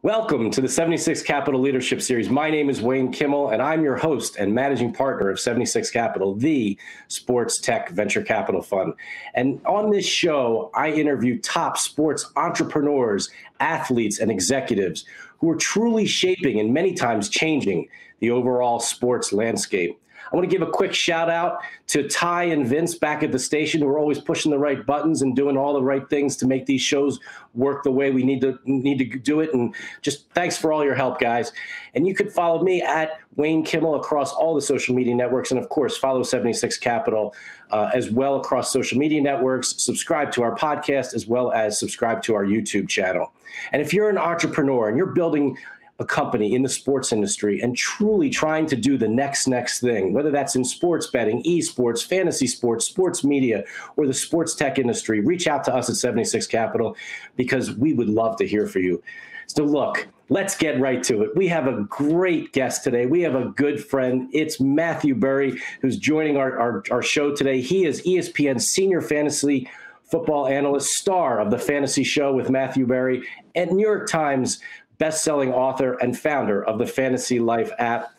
Welcome to the 76 Capital Leadership Series. My name is Wayne Kimmel, and I'm your host and managing partner of 76 Capital, the sports tech venture capital fund. And on this show, I interview top sports entrepreneurs, athletes, and executives who are truly shaping and many times changing the overall sports landscape. I want to give a quick shout out to Ty and Vince back at the station, who are always pushing the right buttons and doing all the right things to make these shows work the way we need to do it. And just thanks for all your help, guys. And you could follow me at Wayne Kimmel across all the social media networks. And of course, follow 76 Capital as well across social media networks. Subscribe to our podcast as well as subscribe to our YouTube channel. And if you're an entrepreneur and you're building a company in the sports industry and truly trying to do the next thing, whether that's in sports betting, esports, fantasy sports, sports media, or the sports tech industry, reach out to us at 76 Capital because we would love to hear from you. So look, let's get right to it. We have a great guest today. We have a good friend. It's Matthew Berry, who's joining our show today. He is ESPN's senior fantasy football analyst, star of the Fantasy Show with Matthew Berry, and New York Times best-selling author and founder of the Fantasy Life app.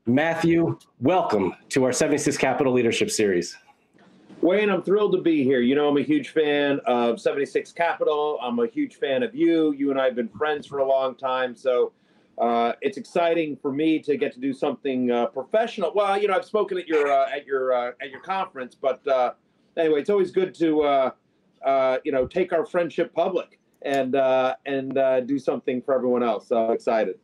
Matthew, welcome to our 76 Capital Leadership Series. Wayne, I'm thrilled to be here. You know, I'm a huge fan of 76 Capital. I'm a huge fan of you. You and I have been friends for a long time, so it's exciting for me to get to do something professional. Well, you know, I've spoken at your conference, but anyway, it's always good to take our friendship public and do something for everyone else. So excited.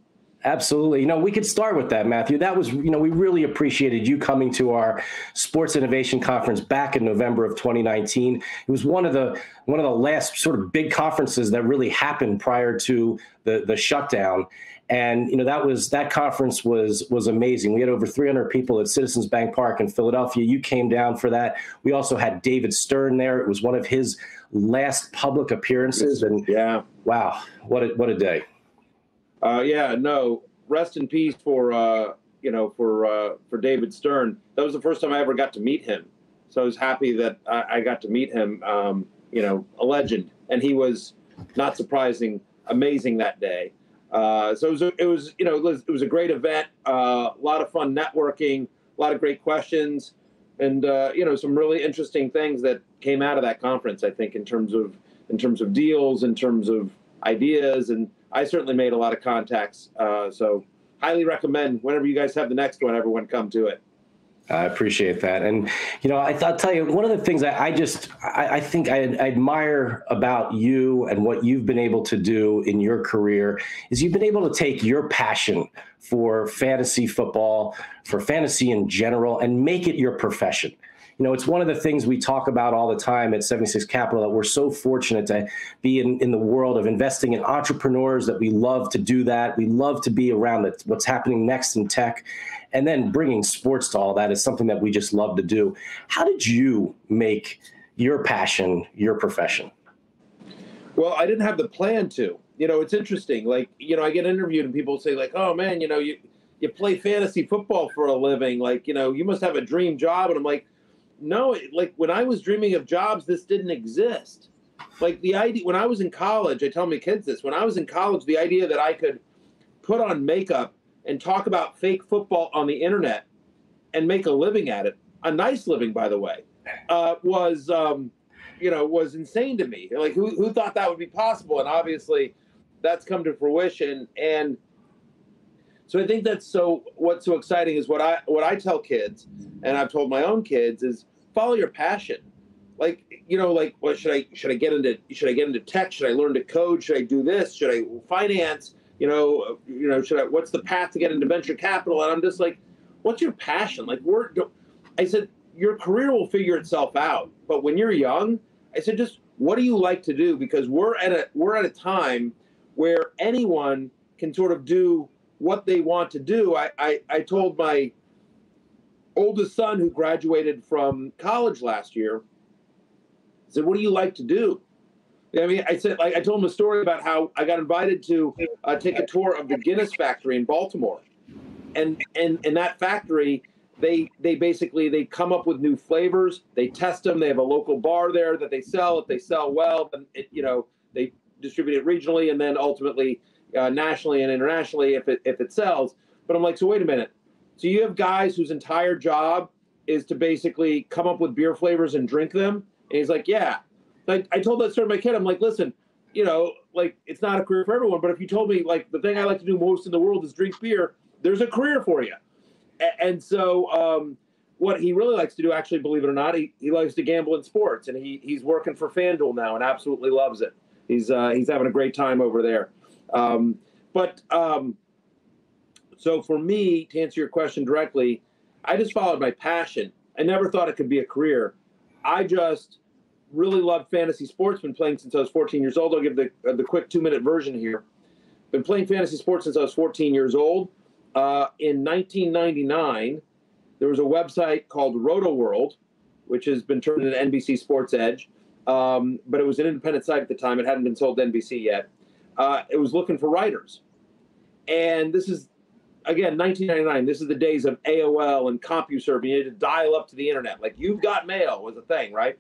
Absolutely. You know, we could start with that, Matthew. That was, you know, we really appreciated you coming to our Sports Innovation Conference back in November of 2019. It was one of the last sort of big conferences that really happened prior to the shutdown. And, you know, that conference was amazing. We had over 300 people at Citizens Bank Park in Philadelphia. You came down for that. We also had David Stern there. It was one of his last public appearances. And yeah, wow, what a day. Rest in peace for David Stern. That was the first time I ever got to meet him. So I was happy that I got to meet him, a legend. And he was, not surprising, amazing that day. So it was a great event, a lot of fun networking, a lot of great questions, and some really interesting things that came out of that conference. I think in terms of deals, in terms of ideas, and I certainly made a lot of contacts. So highly recommend whenever you guys have the next one, everyone come to it. I appreciate that. And, you know, I'll tell you, one of the things I think I admire about you and what you've been able to do in your career is you've been able to take your passion for fantasy football, for fantasy in general, and make it your profession. You know, it's one of the things we talk about all the time at 76 Capital, that we're so fortunate to be in the world of investing in entrepreneurs, that we love to do that. We love to be around what's happening next in tech. And then bringing sports to all that is something that we just love to do. How did you make your passion your profession? Well, I didn't have the plan to. You know, it's interesting. Like, you know, I get interviewed and people say, like, oh, man, you know, you play fantasy football for a living. Like, you know, you must have a dream job. And I'm like, no, like when I was dreaming of jobs, this didn't exist. Like the idea, when I was in college, I tell my kids this, when I was in college, the idea that I could put on makeup and talk about fake football on the internet and make a living at it, a nice living, by the way, was insane to me. Like who thought that would be possible? And obviously that's come to fruition. And so I think what's so exciting is what I tell kids, and I've told my own kids, is follow your passion. Like, you know, like, what should I get into tech? Should I learn to code? Should I do this? Should I finance? What's the path to get into venture capital? And I'm just like, what's your passion? Like, I said, your career will figure itself out. But when you're young, I said, just what do you like to do? Because we're at a time where anyone can sort of do what they want to do. I told my oldest son, who graduated from college last year, I said, what do you like to do? I mean, I told him a story about how I got invited to take a tour of the Guinness factory in Baltimore. And in that factory, they come up with new flavors. They test them. They have a local bar there that they sell. If they sell well, then they distribute it regionally, and then ultimately nationally and internationally if it sells. But I'm like, so wait a minute. So you have guys whose entire job is to basically come up with beer flavors and drink them? And he's like, yeah. Like, I told that story to my kid. I'm like, listen, like, it's not a career for everyone, but if you told me, like, the thing I like to do most in the world is drink beer, there's a career for you. And so what he really likes to do, actually, believe it or not, he likes to gamble in sports, and he's working for FanDuel now and absolutely loves it. He's having a great time over there. So for me, to answer your question directly, I just followed my passion. I never thought it could be a career. I just really loved fantasy sports. Been playing since I was 14 years old. I'll give the quick 2-minute version here. Been playing fantasy sports since I was 14 years old. In 1999, there was a website called Roto World, which has been turned into NBC Sports Edge. But it was an independent site at the time. It hadn't been sold to NBC yet. It was looking for writers. And this is, again, 1999. This is the days of AOL and CompuServe. You had to dial up to the internet. Like, You've Got Mail was a thing, right?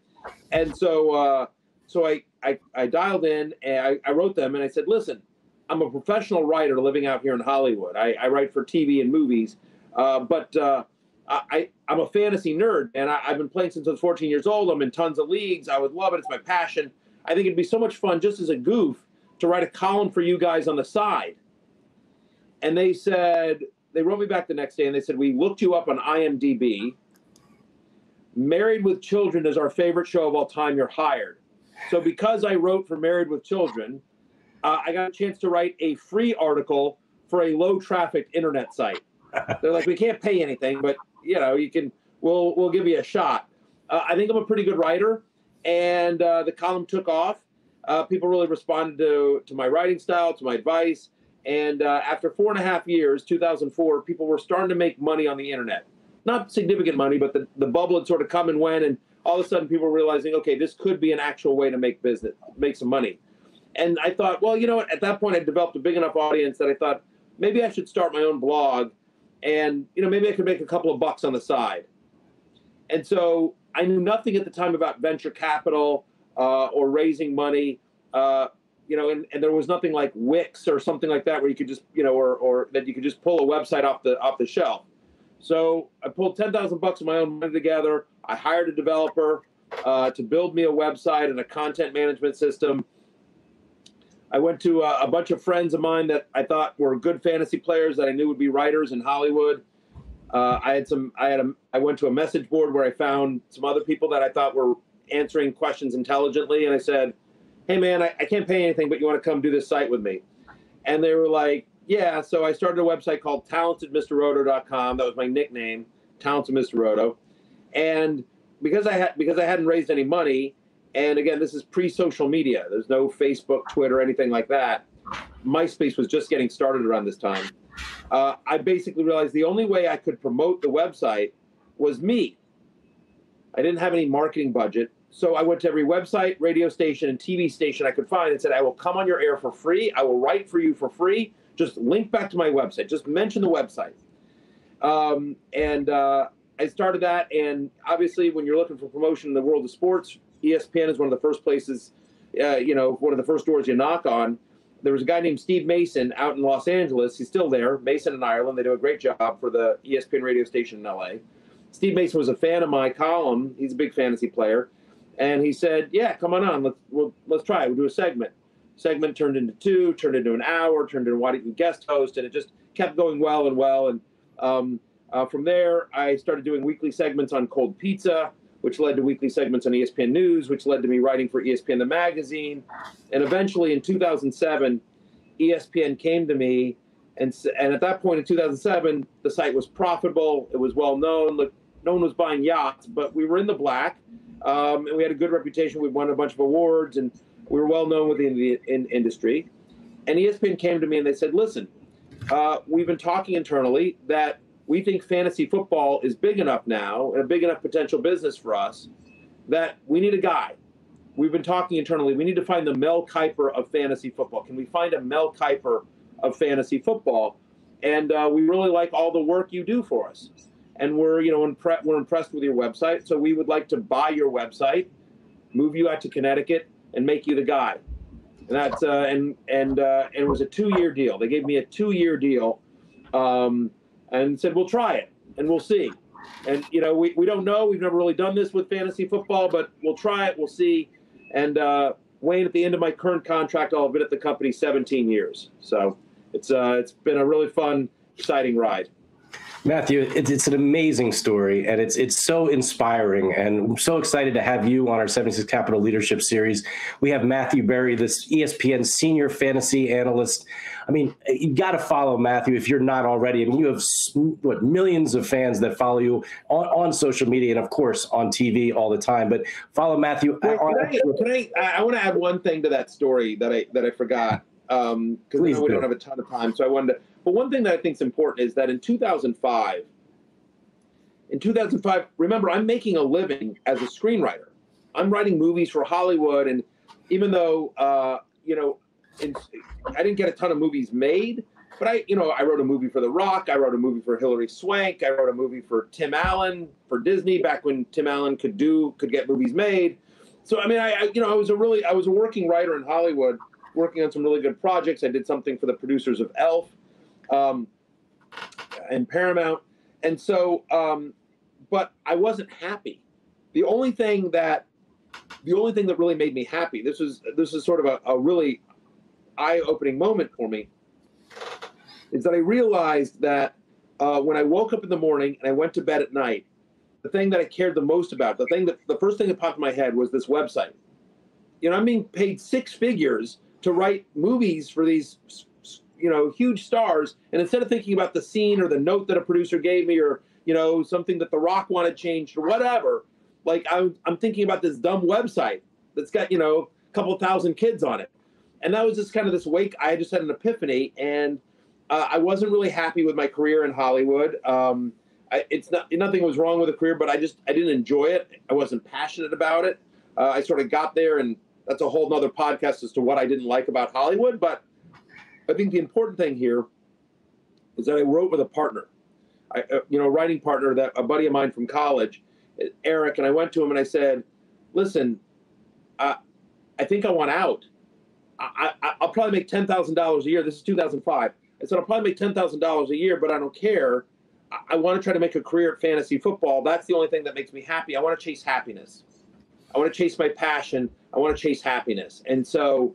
And so I dialed in, and I wrote them, and I said, listen, I'm a professional writer living out here in Hollywood. I write for TV and movies, but I'm a fantasy nerd, and I've been playing since I was 14 years old. I'm in tons of leagues. I would love it. It's my passion. I think it'd be so much fun, just as a goof, to write a column for you guys on the side. And they wrote me back the next day, and they said, we looked you up on IMDb. Married with Children is our favorite show of all time. You're hired. So because I wrote for Married with Children, I got a chance to write a free article for a low-trafficked internet site. They're like, we can't pay anything, but we'll give you a shot. I think I'm a pretty good writer, and the column took off. People really responded to my writing style, to my advice. And after 4.5 years, 2004, people were starting to make money on the internet. Not significant money, but the bubble had sort of come and went, and all of a sudden people were realizing, okay, this could be an actual way to make some money. And I thought, well, you know what? At that point, I developed a big enough audience that I thought maybe I should start my own blog, and maybe I could make a couple of bucks on the side. And so I knew nothing at the time about venture capital or raising money. And there was nothing like Wix or something like that where you could just, or that you could just pull a website off the shelf. So I pulled $10,000 of my own money together. I hired a developer to build me a website and a content management system. I went to a bunch of friends of mine that I thought were good fantasy players that I knew would be writers in Hollywood. I went to a message board where I found some other people that I thought were answering questions intelligently, and I said, hey man, I can't pay anything, but you want to come do this site with me? And they were like, yeah. So I started a website called talentedmrroto.com. That was my nickname, Talented Mr. Roto. And because I hadn't raised any money, and again, this is pre-social media. There's no Facebook, Twitter, anything like that. MySpace was just getting started around this time. I basically realized the only way I could promote the website was me. I didn't have any marketing budget. So I went to every website, radio station, and TV station I could find and said, I will come on your air for free. I will write for you for free. Just link back to my website. Just mention the website. I started that. And obviously, when you're looking for promotion in the world of sports, ESPN is one of the first places, one of the first doors you knock on. There was a guy named Steve Mason out in Los Angeles. He's still there, Mason in Ireland. They do a great job for the ESPN radio station in LA. Steve Mason was a fan of my column. He's a big fantasy player. And he said, yeah, come on. Let's try it. We'll do a segment. Segment turned into 2, turned into an hour, turned into why didn't you guest host, and it just kept going well and well. And from there, I started doing weekly segments on cold pizza, which led to weekly segments on ESPN News, which led to me writing for ESPN the magazine. And eventually in 2007, ESPN came to me, and at that point in 2007, the site was profitable. It was well known. Look, no one was buying yachts, but we were in the black, and we had a good reputation. We won a bunch of awards, and we were well known within the industry. And ESPN came to me and they said, listen, we've been talking internally that we think fantasy football is big enough now and a big enough potential business for us that we need a guy. We've been talking internally. We need to find the Mel Kiper of fantasy football. Can we find a Mel Kiper of fantasy football? And we really like all the work you do for us. And we're impressed with your website. So we would like to buy your website, move you out to Connecticut, and make you the guy. and that's and it was a 2-year deal. They gave me a 2-year deal, and said we'll try it and we'll see. And we don't know. We've never really done this with fantasy football, but we'll try it. We'll see. And Wayne, at the end of my current contract, I'll have been at the company 17 years. So it's been a really fun, exciting ride. Matthew, it's an amazing story, and it's so inspiring, and I'm so excited to have you on our 76 Capital Leadership Series. We have Matthew Berry, this ESPN senior fantasy analyst. I mean, you got to follow Matthew if you're not already. I mean, you have millions of fans that follow you on social media and, of course, on TV all the time. But follow Matthew. I want to add one thing to that story that I forgot, because we don't have a ton of time. So I wanted to. But one thing that I think is important is that in 2005, remember, I'm making a living as a screenwriter. I'm writing movies for Hollywood, and even though I didn't get a ton of movies made, but I wrote a movie for The Rock, I wrote a movie for Hilary Swank, I wrote a movie for Tim Allen for Disney back when Tim Allen could get movies made. So I mean, I was a working writer in Hollywood, working on some really good projects. I did something for the producers of Elf. And Paramount. And so, but I wasn't happy. The only thing that really made me happy, this is sort of a really eye-opening moment for me, is that I realized that when I woke up in the morning and I went to bed at night, the thing that I cared the most about, the first thing that popped in my head was this website. I'm being paid 6 figures to write movies for these huge stars, and instead of thinking about the scene or the note that a producer gave me, or something that The Rock wanted changed or whatever, like I'm thinking about this dumb website that's got a couple thousand kids on it. And that was just kind of this wake. I just had an epiphany, and I wasn't really happy with my career in Hollywood. Nothing was wrong with the career, but I didn't enjoy it. I wasn't passionate about it. I sort of got there, and that's a whole nother podcast as to what I didn't like about Hollywood. But I think the important thing here is that I wrote with a partner, a writing partner, that a buddy of mine from college, Eric, and I went to him and I said, listen, I think I want out. I'll probably make $10,000 a year. This is 2005. I said, I'll probably make $10,000 a year, but I don't care. I want to try to make a career at fantasy football. That's the only thing that makes me happy. I want to chase happiness. I want to chase my passion. I want to chase happiness. And so,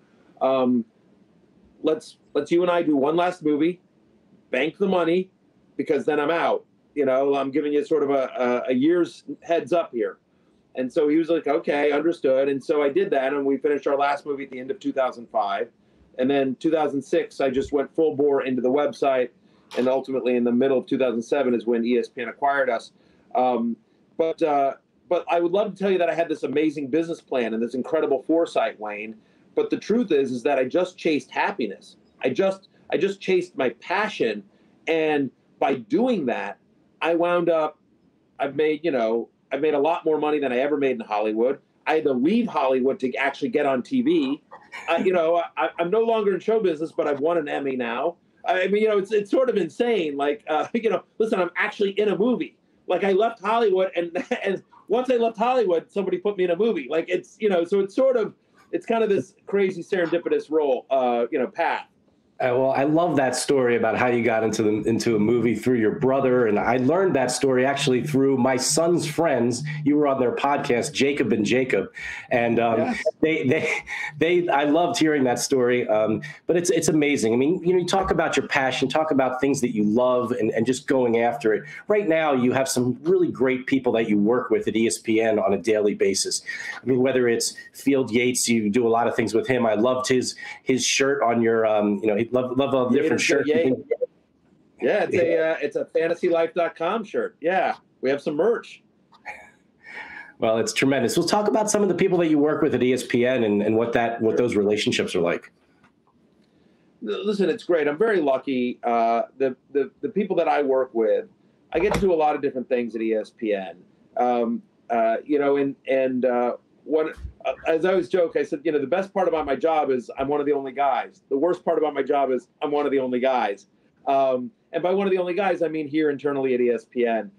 let's you and I do one last movie, bank the money, because then I'm out. I'm giving you sort of a year's heads up here. And so he was like, okay, understood. And so I did that, and we finished our last movie at the end of 2005. And then 2006, I just went full bore into the website, and ultimately in the middle of 2007 is when ESPN acquired us. But I would love to tell you that I had this amazing business plan and this incredible foresight, Wayne. But the truth is that I just chased happiness. I just chased my passion, and by doing that, I wound up. I've made a lot more money than I ever made in Hollywood. I had to leave Hollywood to actually get on TV. I'm no longer in show business, but I've won an Emmy now. I mean, it's sort of insane. Like, listen, I'm actually in a movie. Like, I left Hollywood, and once I left Hollywood, somebody put me in a movie. Like, so it's kind of this crazy serendipitous path. Well, I love that story about how you got into a movie through your brother, and I learned that story actually through my son's friends. You were on their podcast, Jacob and Jacob, and yes. I loved hearing that story. But it's amazing. I mean, you talk about your passion, talk about things that you love, and just going after it. Right now, you have some really great people that you work with at ESPN on a daily basis. I mean, whether it's Field Yates, you do a lot of things with him. I loved his shirt on your love all the different shirts. Yeah, it's a fantasylife.com shirt. Yeah, we have some merch. Well, it's tremendous. We'll talk about some of the people that you work with at ESPN and what those relationships are like. Listen, it's great. I'm very lucky. The people that I work with, I get to do a lot of different things at ESPN. As I always joke, I said, the best part about my job is I'm one of the only guys. The worst part about my job is I'm one of the only guys. And by one of the only guys, I mean here internally at ESPN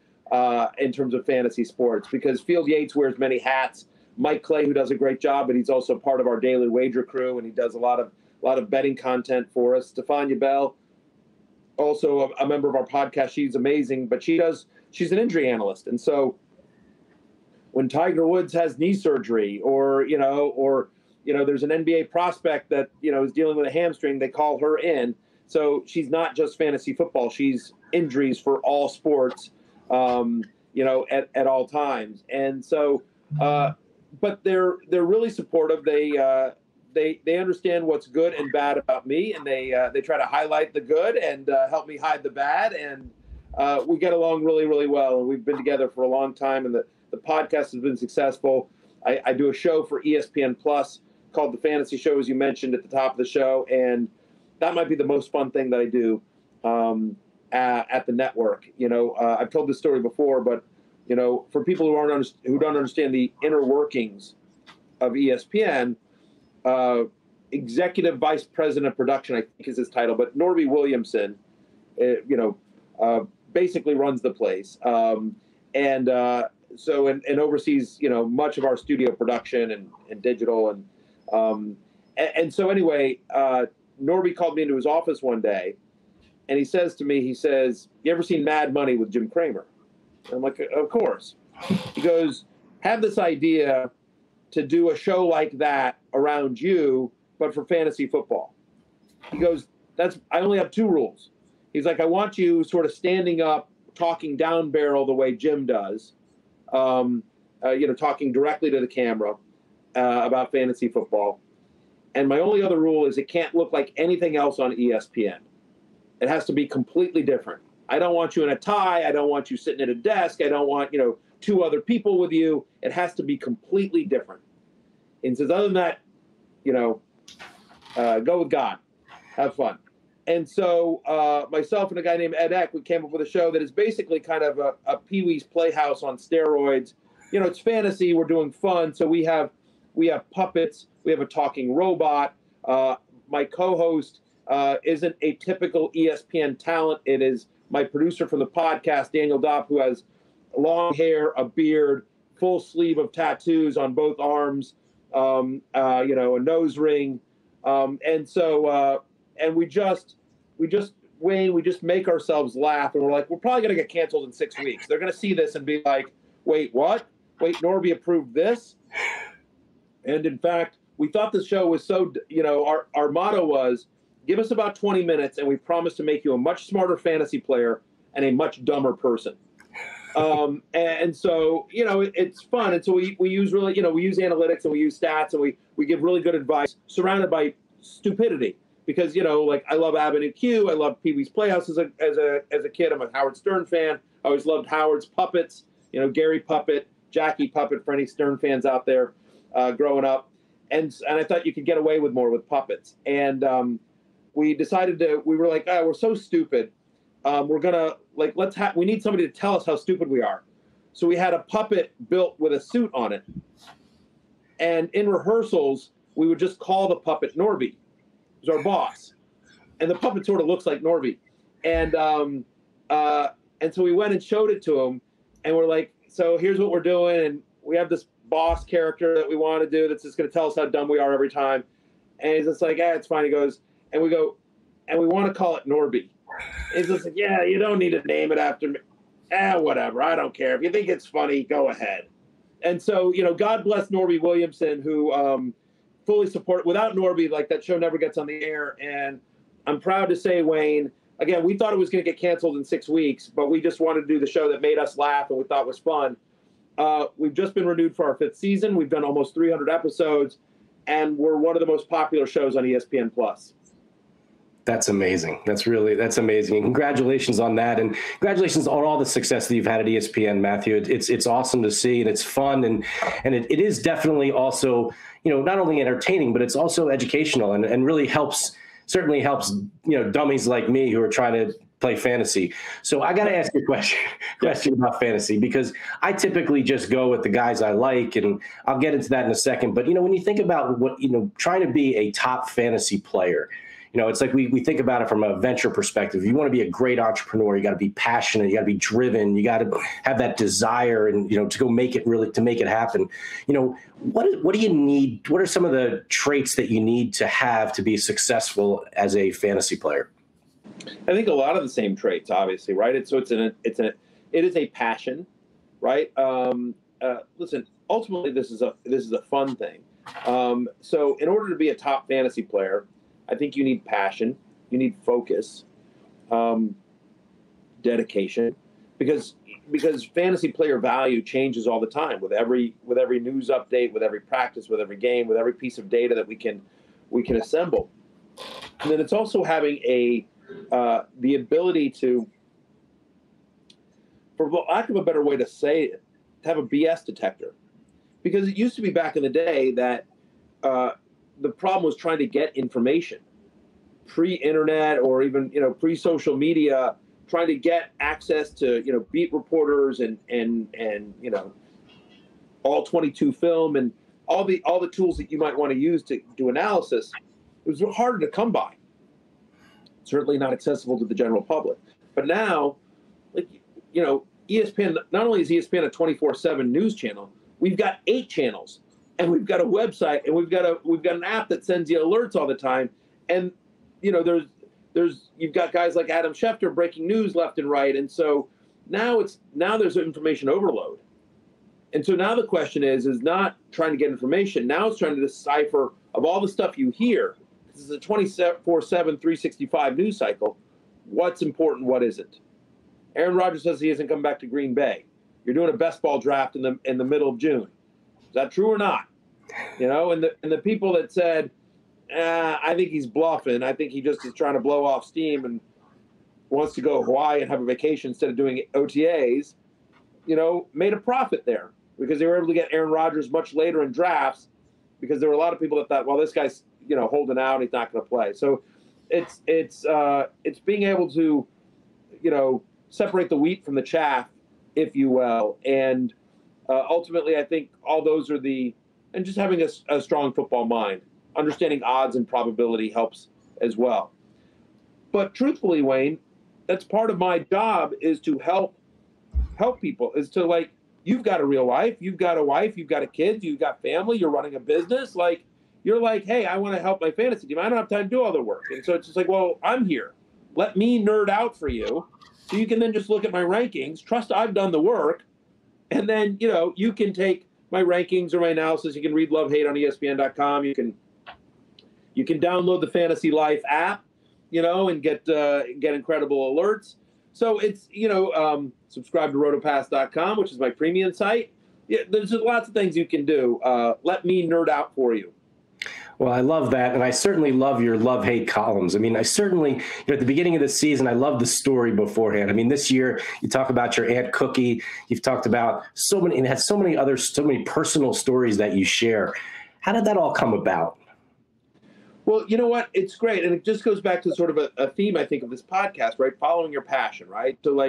in terms of fantasy sports, because Field Yates wears many hats. Mike Clay, who does a great job, but he's also part of our daily wager crew, and he does a lot of betting content for us. Stefania Bell, also a member of our podcast. She's amazing, but she's an injury analyst. And so when Tiger Woods has knee surgery or there's an NBA prospect that, is dealing with a hamstring, they call her in. So she's not just fantasy football. She's injuries for all sports, at all times. And so, but they're really supportive. They understand what's good and bad about me, and they try to highlight the good and help me hide the bad. And we get along really, really well. And we've been together for a long time, and the podcast has been successful. I do a show for ESPN Plus called The Fantasy Show, as you mentioned at the top of the show, and that might be the most fun thing that I do at the network. I've told this story before, but for people who don't understand the inner workings of ESPN, executive vice president of production, I think is his title, but Norby Williamson, basically runs the place, and oversees much of our studio production and digital and so anyway, Norby called me into his office one day, and he says to me, "You ever seen Mad Money with Jim Cramer?" And I'm like, "Of course." He goes, "Have this idea to do a show like that around you, but for fantasy football." He goes, I only have two rules. He's like, "I want you sort of standing up, talking down barrel the way Jim does, talking directly to the camera about fantasy football. And my only other rule is it can't look like anything else on ESPN. It has to be completely different. I don't want you in a tie. I don't want you sitting at a desk. I don't want, two other people with you. It has to be completely different." And he says, "Other than that, go with God. Have fun." And so myself and a guy named Ed Eck, we came up with a show that is basically kind of a Pee-wee's Playhouse on steroids. It's fantasy. We're doing fun. So we have puppets. We have a talking robot. My co-host isn't a typical ESPN talent. It is my producer from the podcast, Daniel Dopp, who has long hair, a beard, full sleeve of tattoos on both arms, a nose ring. And we just make ourselves laugh. And we're like, we're probably going to get canceled in 6 weeks. They're going to see this and be like, "Wait, what? Wait, Norby approved this?" And in fact, we thought the show was so, our motto was, give us about 20 minutes and we promise to make you a much smarter fantasy player and a much dumber person. And so, it's fun. And so we use we use analytics and we use stats and we give really good advice surrounded by stupidity because, I love Avenue Q. I love Pee-wee's Playhouse as a kid. I'm a Howard Stern fan. I always loved Howard's puppets, Gary Puppet, Jackie Puppet for any Stern fans out there growing up. And I thought you could get away with more with puppets. And we decided we were like, we're so stupid. We're going to, we need somebody to tell us how stupid we are. So we had a puppet built with a suit on it. And in rehearsals, we would just call the puppet Norby. He was our boss. And the puppet sort of looks like Norby. And so we went and showed it to him. And we're like, so here's what we're doing. And we have this boss character that we want to do that's just going to tell us how dumb we are every time. And he's just like, it's fine. He goes, and we go, and we want to call it Norby. He's just like, yeah, you don't need to name it after me. Whatever. I don't care. If you think it's funny, go ahead. And so, God bless Norby Williamson, who fully support. Without Norby, that show never gets on the air. And I'm proud to say, Wayne, again, we thought it was going to get canceled in 6 weeks, but we just wanted to do the show that made us laugh and we thought was fun. We've just been renewed for our 5th season. We've done almost 300 episodes, and we're one of the most popular shows on ESPN Plus. That's amazing. That's amazing. And congratulations on that. And congratulations on all the success that you've had at ESPN, Matthew. It's awesome to see, and it's fun. And it is definitely also, not only entertaining, but it's also educational and really certainly helps, dummies like me who are trying to play fantasy. So I got to ask you a question about fantasy, because I typically just go with the guys I like, and I'll get into that in a second. But, when you think about what, trying to be a top fantasy player, It's like we think about it from a venture perspective. If you want to be a great entrepreneur, you got to be passionate, you got to be driven, you got to have that desire and, to go make it happen. What do you need? What are some of the traits that you need to have to be successful as a fantasy player? I think a lot of the same traits, obviously, right? It is a passion, right? Listen, ultimately, this is a fun thing. So in order to be a top fantasy player, I think you need passion, you need focus, dedication, because fantasy player value changes all the time with every news update, with every practice, with every game, with every piece of data that we can assemble. And then it's also having the ability to, for lack of a better way to say it, to have a BS detector. Because it used to be back in the day that the problem was trying to get information pre-internet or even pre-social media, trying to get access to beat reporters and all 22 film and all the tools that you might want to use to do analysis. It was harder to come by. Certainly not accessible to the general public. But now, ESPN, not only is ESPN a 24/7 news channel, we've got 8 channels, and we've got a website, and we've got an app that sends you alerts all the time. And you've got guys like Adam Schefter breaking news left and right, and so now there's information overload. And so now the question is not trying to get information. Now it's trying to decipher of all the stuff you hear. This is a 24/7, 365 news cycle. What's important? What isn't? Aaron Rodgers says he isn't coming back to Green Bay. You're doing a best ball draft in the middle of June. Is that true or not? And the people that said, I think he's bluffing. I think he just is trying to blow off steam and wants to go to Hawaii and have a vacation instead of doing OTAs, made a profit there because they were able to get Aaron Rodgers much later in drafts because there were a lot of people that thought, well, this guy's holding out, he's not going to play. So it's being able to separate the wheat from the chaff, if you will, and ultimately I think all those are and just having a strong football mind, understanding odds and probability helps as well. But truthfully, Wayne, that's part of my job is to help people, is to you've got a real life, you've got a wife, you've got a kid, you've got family, you're running a business, you're like, hey, I want to help my fantasy team. I don't have time to do all the work. And so it's just well, I'm here. Let me nerd out for you so you can then just look at my rankings, trust I've done the work, and then, you can take my rankings or my analysis. You can read Love Hate on ESPN.com. You can download the Fantasy Life app, and get incredible alerts. So it's, subscribe to rotopass.com, which is my premium site. Yeah, there's just lots of things you can do. Let me nerd out for you. Well, I love that. And I certainly love your love-hate columns. I mean, I certainly, at the beginning of the season, I love the story beforehand. I mean, this year, you talk about your Aunt Cookie. You've talked about so many personal stories that you share. How did that all come about? Well, you know what? It's great. And it just goes back to sort of a theme, I think, of this podcast, right? Following your passion, right? So,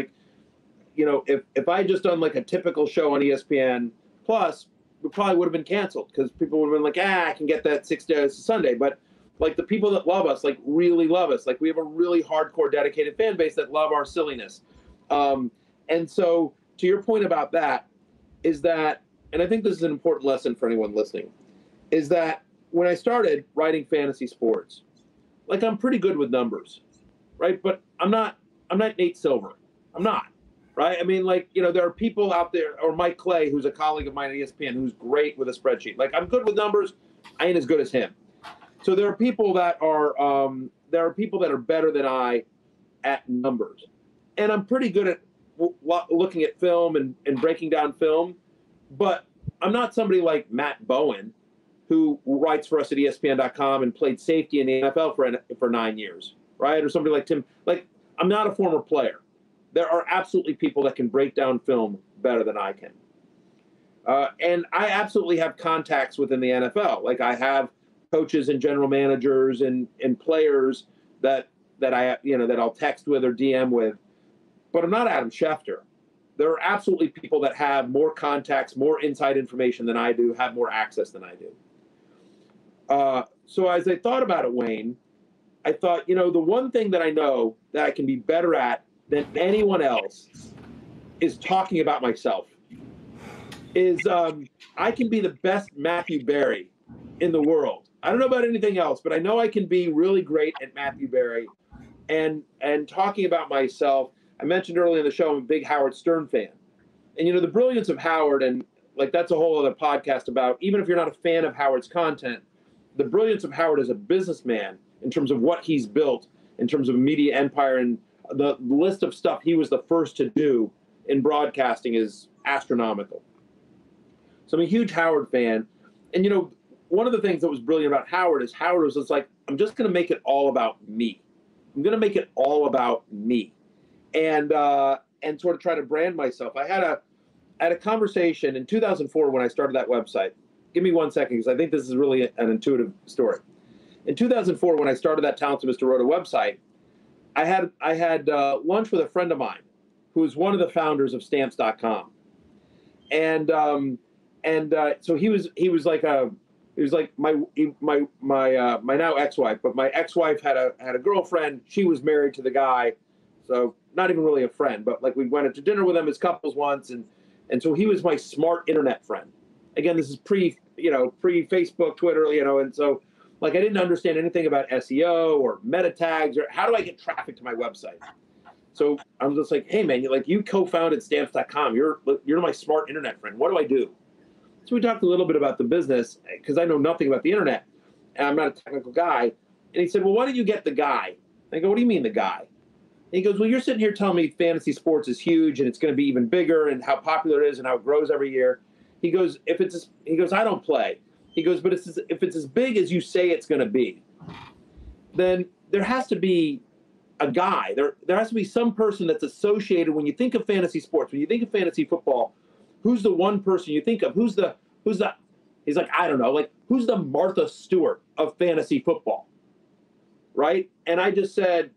if I had just done a typical show on ESPN Plus, it probably would have been canceled because people would have been I can get that 6 days to Sunday. But the people that love us, really love us. We have a really hardcore, dedicated fan base that love our silliness. And so to your point about that is that, and I think this is an important lesson for anyone listening, is that when I started writing fantasy sports, I'm pretty good with numbers, right? But I'm not Nate Silver. I'm not. Right? I mean, there are people out there, or Mike Clay, who's a colleague of mine at ESPN, who's great with a spreadsheet. I'm good with numbers. I ain't as good as him. So there are people that are better than I at numbers. And I'm pretty good at looking at film and breaking down film. But I'm not somebody like Matt Bowen, who writes for us at ESPN.com and played safety in the NFL for 9 years, right? Or somebody like Tim. I'm not a former player. There are absolutely people that can break down film better than I can. And I absolutely have contacts within the NFL. I have coaches and general managers and players that I'll text with or DM with. But I'm not Adam Schefter. There are absolutely people that have more contacts, more inside information than I do, have more access than I do. So as I thought about it, Wayne, I thought, the one thing that I know that I can be better at than anyone else is talking about myself. I can be the best Matthew Berry in the world. I don't know about anything else, but I know I can be really great at Matthew Berry and talking about myself. I mentioned earlier in the show, I'm a big Howard Stern fan. And, the brilliance of Howard, and like that's a whole other podcast about, even if you're not a fan of Howard's content, the brilliance of Howard as a businessman in terms of what he's built, in terms of media empire, and the list of stuff he was the first to do in broadcasting is astronomical. So I'm a huge Howard fan. And, one of the things that was brilliant about Howard is Howard was just like, I'm just going to make it all about me. I'm going to make it all about me. And sort of try to brand myself. I had a conversation in 2004 when I started that website. Give me 1 second, because I think this is really an intuitive story. In 2004, when I started that Talented Mr. Roto website, I had lunch with a friend of mine who was one of the founders of Stamps.com, and so he was like my now ex-wife, but my ex-wife had a girlfriend. She was married to the guy, so not even really a friend, but like we went out to dinner with them as couples once, and so he was my smart internet friend. Again, this is pre Facebook, Twitter, and so like I didn't understand anything about SEO or meta tags or how do I get traffic to my website. So I was just like, hey man, you co-founded Stamps.com. You're my smart internet friend. What do I do? So we talked a little bit about the business because I know nothing about the internet and I'm not a technical guy. And he said, well, why don't you get the guy? I go, what do you mean the guy? And he goes, well, you're sitting here telling me fantasy sports is huge and it's going to be even bigger and how popular it is and how it grows every year. He goes, I don't play. He goes, but if it's as big as you say it's going to be, then there has to be a guy. There has to be some person that's associated when you think of fantasy sports, when you think of fantasy football. Who's the one person you think of? Who's the? He's like, I don't know. Like, who's the Martha Stewart of fantasy football? Right? And I just said,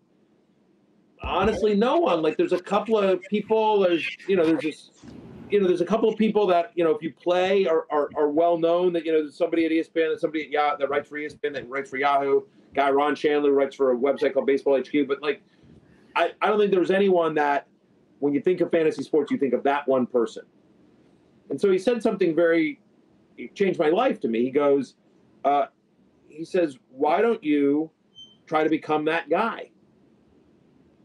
honestly, no one. Like, there's a couple of people. There's a couple of people that, if you play are well known. That, there's somebody at ESPN, there's somebody at that writes for ESPN, that writes for Yahoo. Guy Ron Chandler writes for a website called Baseball HQ. But like, I don't think there's anyone that when you think of fantasy sports, you think of that one person. And so he said something it changed my life to me. He goes, he says, why don't you try to become that guy?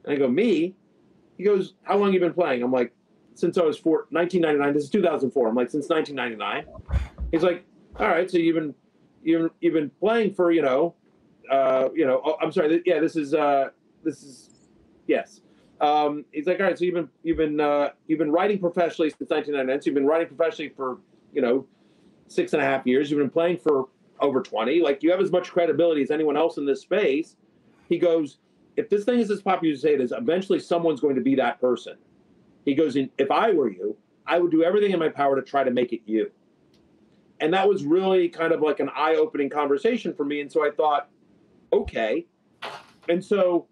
And I go, me? He goes, how long have you been playing? I'm like, since I was 1999. This is 2004. I'm like, since 1999. He's like, all right, so you've been playing for, I'm sorry. Yeah, this is yes. He's like, all right, so you've been writing professionally since 1999. So you've been writing professionally for 6.5 years. You've been playing for over 20. Like, you have as much credibility as anyone else in this space. He goes, if this thing is as popular as you say it is, eventually someone's going to be that person. He goes, if I were you, I would do everything in my power to try to make it you. And that was really kind of like an eye-opening conversation for me. And so I thought, okay. And so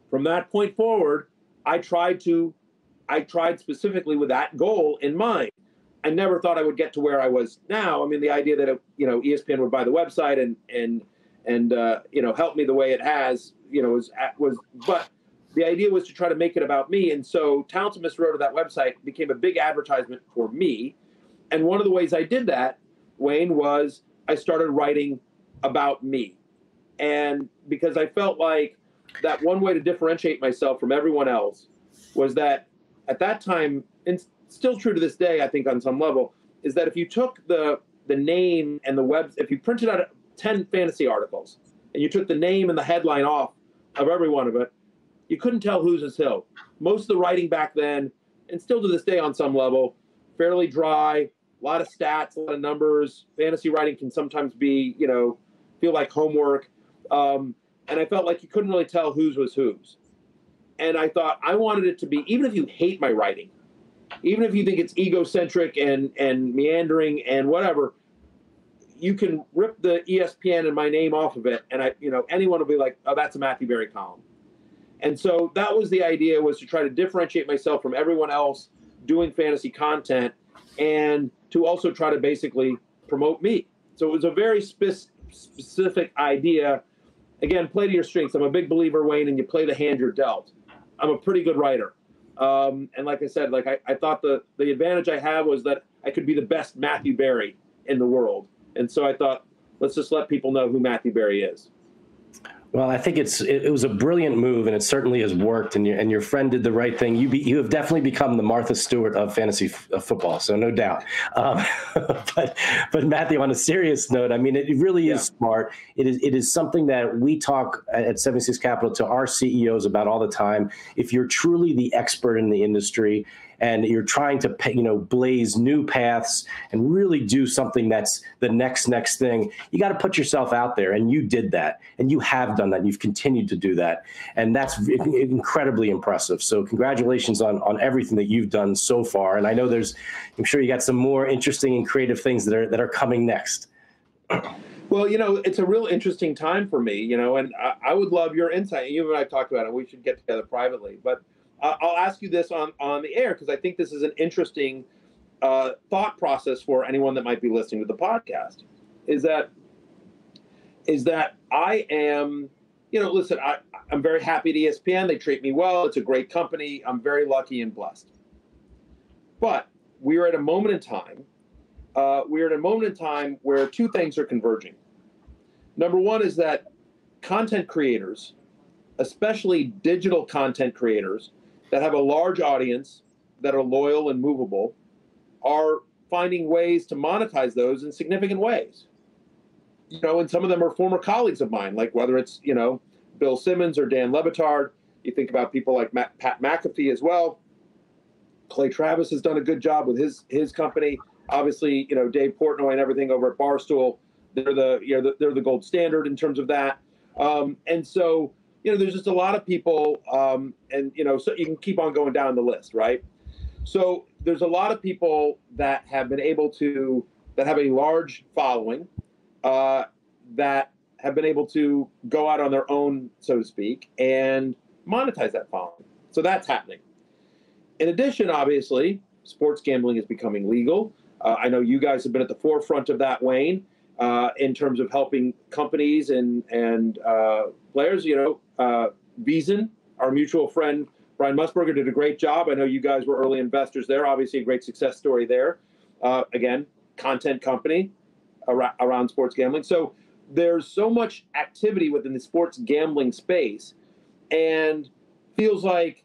from that point forward, I tried specifically with that goal in mind. I never thought I would get to where I was now. I mean, the idea that ESPN would buy the website and help me the way it has, but the idea was to try to make it about me. And so Talented Mr. Roto, that website, became a big advertisement for me. And one of the ways I did that, Wayne, was I started writing about me. And because I felt like that one way to differentiate myself from everyone else was that at that time, and still true to this day, I think on some level, is that if you took the name and the web, if you printed out 10 fantasy articles and you took the name and the headline off of every one of it, you couldn't tell whose was who. Most of the writing back then, and still to this day on some level, fairly dry, a lot of stats, a lot of numbers. Fantasy writing can sometimes be, feel like homework. And I felt like you couldn't really tell whose was whose. And I thought I wanted it to be, even if you hate my writing, even if you think it's egocentric and meandering and whatever, you can rip the ESPN and my name off of it. And anyone will be like, oh, that's a Matthew Berry column. And so that was the idea, was to try to differentiate myself from everyone else doing fantasy content and to also try to basically promote me. So it was a very specific idea. again, play to your strengths. I'm a big believer, Wayne, and you play the hand you're dealt. I'm a pretty good writer. And like I said, like I thought the advantage I had was that I could be the best Matthew Berry in the world. And so I thought, let's just let people know who Matthew Berry is. Well, I think it was a brilliant move, and it certainly has worked. And your friend did the right thing. You have definitely become the Martha Stewart of fantasy football, so no doubt. But Matthew, on a serious note, I mean, it really is smart. It is something that we talk at 76 Capital to our CEOs about all the time. If you're truly the expert in the industry, and you're trying to, blaze new paths and really do something that's the next thing, you got to put yourself out there. And you did that. And you have done that. And you've continued to do that. And that's incredibly impressive. So congratulations on everything that you've done so far. And I know I'm sure you got some more interesting and creative things that are coming next. Well, it's a real interesting time for me, and I would love your insight. You and I talked about it. We should get together privately. But I'll ask you this on the air, because I think this is an interesting thought process for anyone that might be listening to the podcast, is that I am, listen, I'm very happy at ESPN. They treat me well. It's a great company. I'm very lucky and blessed. But we are at a moment in time where two things are converging. Number one is that content creators, especially digital content creators, that have a large audience, that are loyal and movable, are finding ways to monetize those in significant ways. And some of them are former colleagues of mine, like whether it's, Bill Simmons or Dan Le Batard. You think about people like Pat McAfee as well. Clay Travis has done a good job with his company. Obviously, Dave Portnoy and everything over at Barstool, they're the gold standard in terms of that. And so, there's just a lot of people, and so you can keep on going down the list, right? So there's a lot of people that have been able to, that have a large following, that have been able to go out on their own, so to speak, and monetize that following. So that's happening. In addition, obviously, sports gambling is becoming legal. I know you guys have been at the forefront of that, Wayne, in terms of helping companies and players. Veasan, our mutual friend, Brian Musburger, did a great job. I know you guys were early investors there. Obviously, a great success story there. Again, content company around sports gambling. So there's so much activity within the sports gambling space, and feels like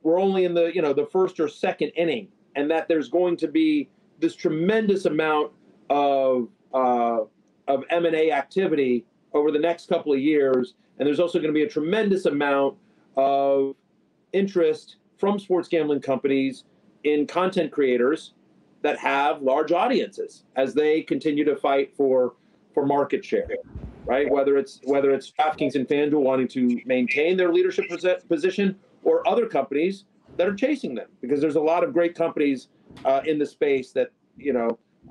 we're only in the first or second inning, and that there's going to be this tremendous amount of M&A activity over the next couple of years. And there's also going to be a tremendous amount of interest from sports gambling companies in content creators that have large audiences as they continue to fight for market share, right? Whether it's DraftKings and FanDuel wanting to maintain their leadership position, or other companies that are chasing them, because there's a lot of great companies in the space that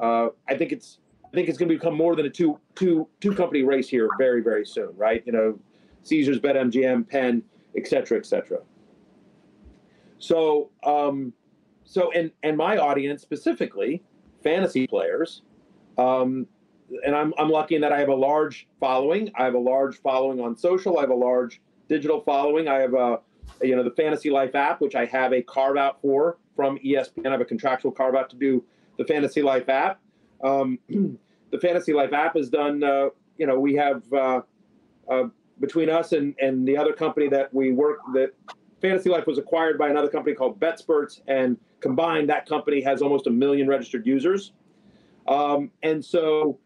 I think it's going to become more than a two company race here very, very soon, right? Caesars, BetMGM, Penn, et cetera, et cetera. So and my audience specifically, fantasy players, and I'm lucky in that I have a large following. I have a large following on social. I have a large digital following. I have the Fantasy Life app, which I have a carve out from ESPN. I have a contractual carve out to do the Fantasy Life app. The Fantasy Life app is done. We have between us and the other company that we work, that Fantasy Life was acquired by another company called BetSperts, and combined that company has almost 1 million registered users. And so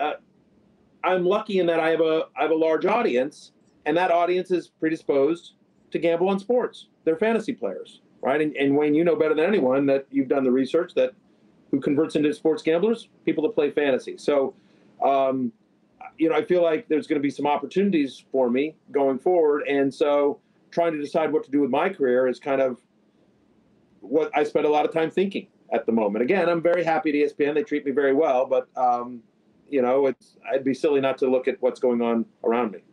I'm lucky in that I have a large audience, and that audience is predisposed to gamble on sports. They're fantasy players, right? And Wayne, you know better than anyone that you've done the research that who converts into sports gamblers? People that play fantasy. So, I feel like there's going to be some opportunities for me going forward. And so trying to decide what to do with my career is kind of what I spend a lot of time thinking at the moment. Again, I'm very happy at ESPN. They treat me very well, but, I'd be silly not to look at what's going on around me.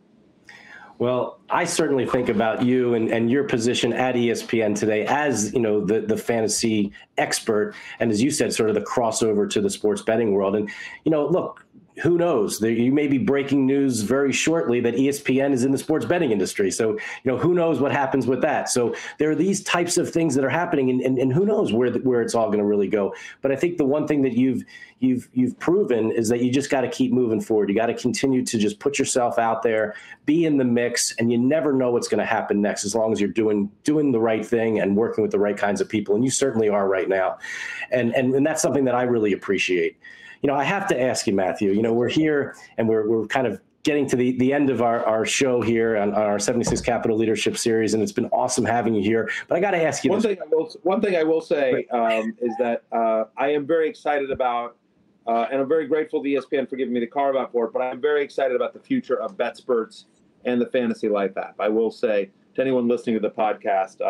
Well, I certainly think about you and your position at ESPN today as, the fantasy expert. And as you said, sort of the crossover to the sports betting world. And, look, who knows? You may be breaking news very shortly that ESPN is in the sports betting industry. So, who knows what happens with that? So there are these types of things that are happening, and who knows where it's all going to really go. But I think the one thing that you've proven is that you just got to keep moving forward. You got to continue to just put yourself out there, be in the mix, and you never know what's going to happen next as long as you're doing the right thing and working with the right kinds of people. And you certainly are right now. And that's something that I really appreciate. I have to ask you, Matthew, we're here and we're kind of getting to the end of our show here on our 76 Capital Leadership Series, and it's been awesome having you here. But I got to ask you one thing I will say is that I am very excited about, and I'm very grateful to ESPN for giving me the carve-out for it, but I'm very excited about the future of BetSperts and the Fantasy Life app. I will say to anyone listening to the podcast,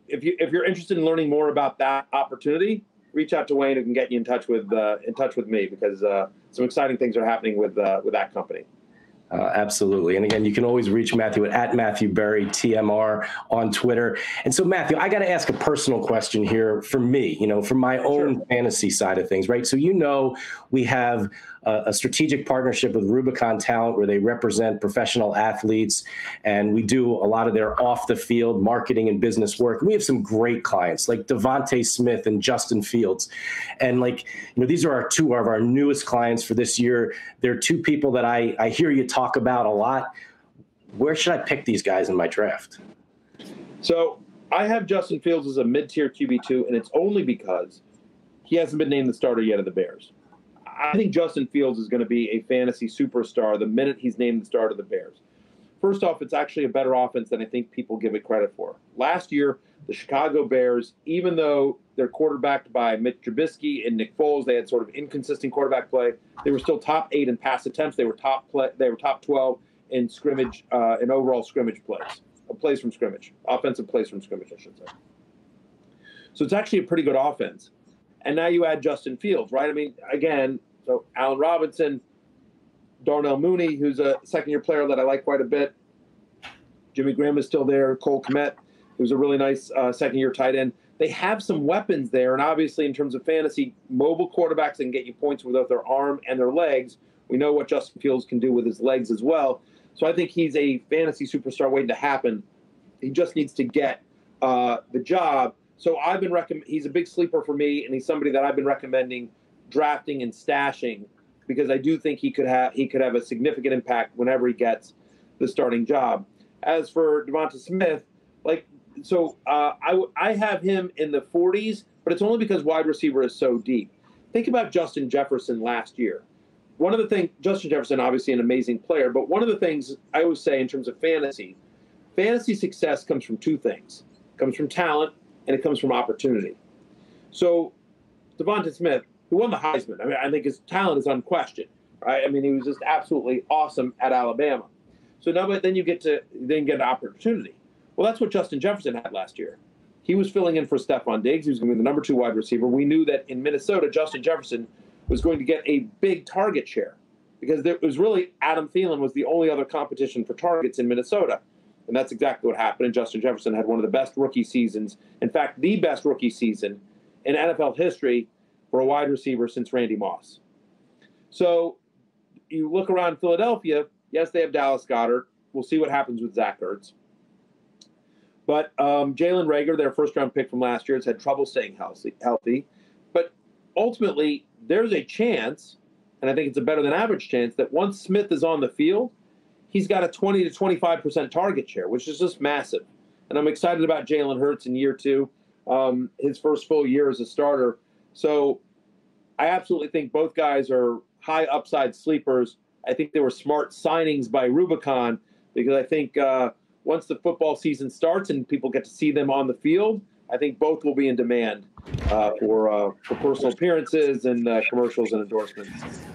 if you're interested in learning more about that opportunity, reach out to Wayne, who can get you in touch with me, because some exciting things are happening with that company. Absolutely. And again, you can always reach Matthew at Matthew Berry, TMR on Twitter. And so, Matthew, I got to ask a personal question here for me, from my own fantasy side of things, right? So, we have a strategic partnership with Rubicon Talent where they represent professional athletes, and we do a lot of their off the field marketing and business work. We have some great clients like Devontae Smith and Justin Fields. And these are two of our newest clients for this year. They're two people that I hear you talk about a lot. Where should I pick these guys in my draft? So I have Justin Fields as a mid-tier QB2, and it's only because he hasn't been named the starter yet of the Bears. I think Justin Fields is going to be a fantasy superstar the minute he's named the starter of the Bears. First off, it's actually a better offense than I think people give it credit for. Last year, the Chicago Bears, even though they're quarterbacked by Mitch Trubisky and Nick Foles, they had sort of inconsistent quarterback play. They were still top 8 in pass attempts. They were top 12 in scrimmage, in overall scrimmage plays from scrimmage, offensive plays from scrimmage, I should say. So it's actually a pretty good offense. And now you add Justin Fields, right? I mean, again, so Allen Robinson, Darnell Mooney, who's a second-year player that I like quite a bit. Jimmy Graham is still there. Cole Kmet, who's a really nice second-year tight end. They have some weapons there, and obviously in terms of fantasy, mobile quarterbacks that can get you points with both their arm and their legs. We know what Justin Fields can do with his legs as well. So I think he's a fantasy superstar waiting to happen. He just needs to get the job. So I've been he's a big sleeper for me, and he's somebody that I've been recommending drafting and stashing, because I do think he could have a significant impact whenever he gets the starting job. As for Devonta Smith, I have him in the 40s, but it's only because wide receiver is so deep. Think about Justin Jefferson last year. One of the things, Justin Jefferson, obviously an amazing player, but one of the things I always say in terms of fantasy success comes from two things. It comes from talent, and it comes from opportunity. So Devonta Smith, who won the Heisman, I mean, I think his talent is unquestioned, right? I mean, he was just absolutely awesome at Alabama. So now, but then you get an opportunity. Well, that's what Justin Jefferson had last year. He was filling in for Stephon Diggs. He was going to be the number 2 wide receiver. We knew that in Minnesota, Justin Jefferson was going to get a big target share, because it was really Adam Thielen was the only other competition for targets in Minnesota. And that's exactly what happened. And Justin Jefferson had one of the best rookie seasons. In fact, the best rookie season in NFL history for a wide receiver since Randy Moss. So you look around Philadelphia, yes, they have Dallas Goedert. We'll see what happens with Zach Ertz. But Jalen Reagor, their first-round pick from last year, has had trouble staying healthy. But ultimately, there's a chance, and I think it's a better-than-average chance, that once Smith is on the field, he's got a 20 to 25% target share, which is just massive. And I'm excited about Jalen Hurts in year 2, his first full year as a starter. So I absolutely think both guys are high upside sleepers. I think they were smart signings by Rubicon, because I think once the football season starts and people get to see them on the field, I think both will be in demand for personal appearances and commercials and endorsements.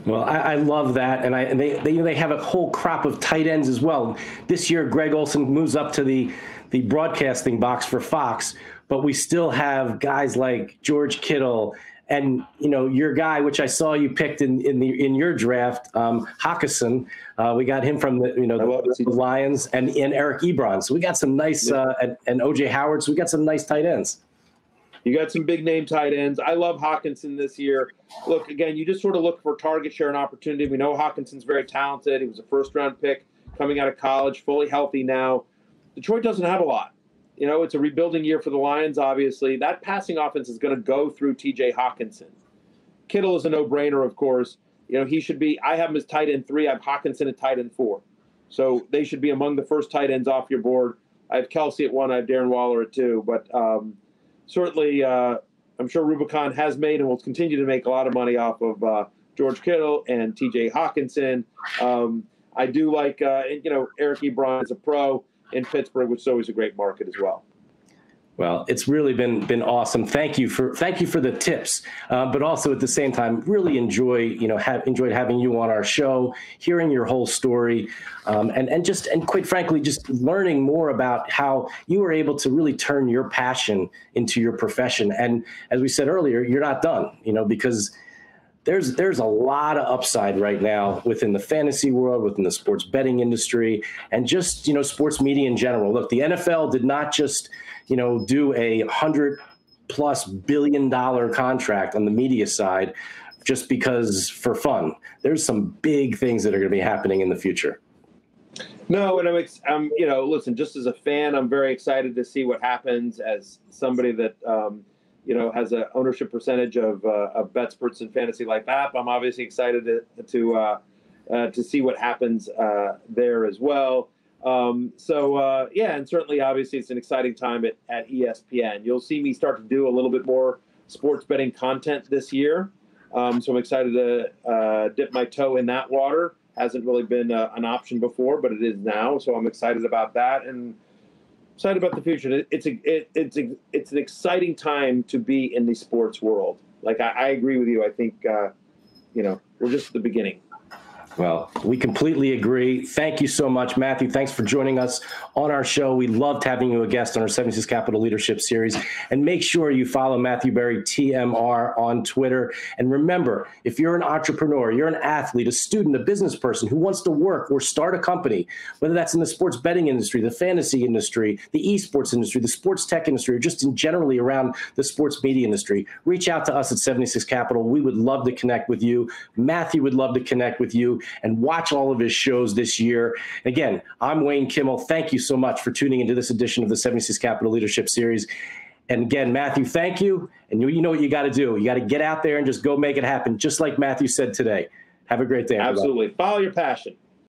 Well, I love that, and they have a whole crop of tight ends as well. This year, Greg Olsen moves up to the broadcasting box for Fox, but we still have guys like George Kittle and your guy, which I saw you picked in your draft, Hawkinson. We got him from the Lions and Eric Ebron. So we got some nice and OJ Howard. So we got some nice tight ends. You got some big name tight ends. I love Hawkinson this year. Look, again, you just sort of look for target share and opportunity. We know Hawkinson's very talented. He was a first-round pick coming out of college, fully healthy now. Detroit doesn't have a lot. You know, it's a rebuilding year for the Lions, obviously. That passing offense is going to go through T.J. Hawkinson. Kittle is a no-brainer, of course. You know, he should be – I have him as tight end 3. I have Hawkinson at tight end 4. So they should be among the first tight ends off your board. I have Kelsey at 1. I have Darren Waller at 2. But certainly, I'm sure Rubicon has made and will continue to make a lot of money off of George Kittle and T.J. Hawkinson. I do like, Eric Ebron is a pro in Pittsburgh, which is always a great market as well. Well, it's really been awesome. Thank you for the tips, but also at the same time, really enjoyed having you on our show, hearing your whole story, and quite frankly, just learning more about how you were able to really turn your passion into your profession. And as we said earlier, you're not done, because there's a lot of upside right now within the fantasy world, within the sports betting industry, and just, sports media in general. Look, the NFL did not just, do a $100+ billion contract on the media side just because for fun. There's some big things that are going to be happening in the future. No, and I'm listen, just as a fan, I'm very excited to see what happens. As somebody that, has an ownership percentage of BetSports and fantasy like that, I'm obviously excited to see what happens there as well. And certainly, obviously, it's an exciting time at ESPN. You'll see me start to do a little bit more sports betting content this year. So I'm excited to dip my toe in that water. Hasn't really been an option before, but it is now. So I'm excited about that and excited about the future. It's an exciting time to be in the sports world. Like I agree with you. I think we're just at the beginning. Well, we completely agree. Thank you so much, Matthew. Thanks for joining us on our show. We loved having you a guest on our 76 Capital Leadership Series. And make sure you follow Matthew Berry, TMR, on Twitter. And remember, if you're an entrepreneur, you're an athlete, a student, a business person who wants to work or start a company, whether that's in the sports betting industry, the fantasy industry, the esports industry, the sports tech industry, or just in generally around the sports media industry, reach out to us at 76 Capital. We would love to connect with you. Matthew would love to connect with you and watch all of his shows this year. Again, I'm Wayne Kimmel. Thank you so much for tuning into this edition of the 76 Capital Leadership Series. And again, Matthew, thank you. And you know what you got to do. You got to get out there and just go make it happen, just like Matthew said today. Have a great day, everybody. Absolutely. Follow your passion.